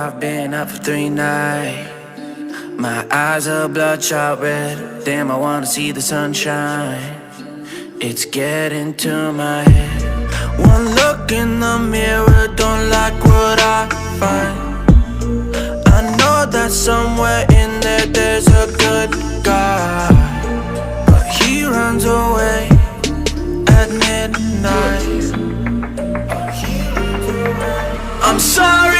I've been up for 3 nights. My eyes are bloodshot red. Damn, I wanna see the sunshine. It's getting to my head. One look in the mirror, don't like what I find. I know that somewhere in there there's a good guy, but he runs away at midnight. I'm sorry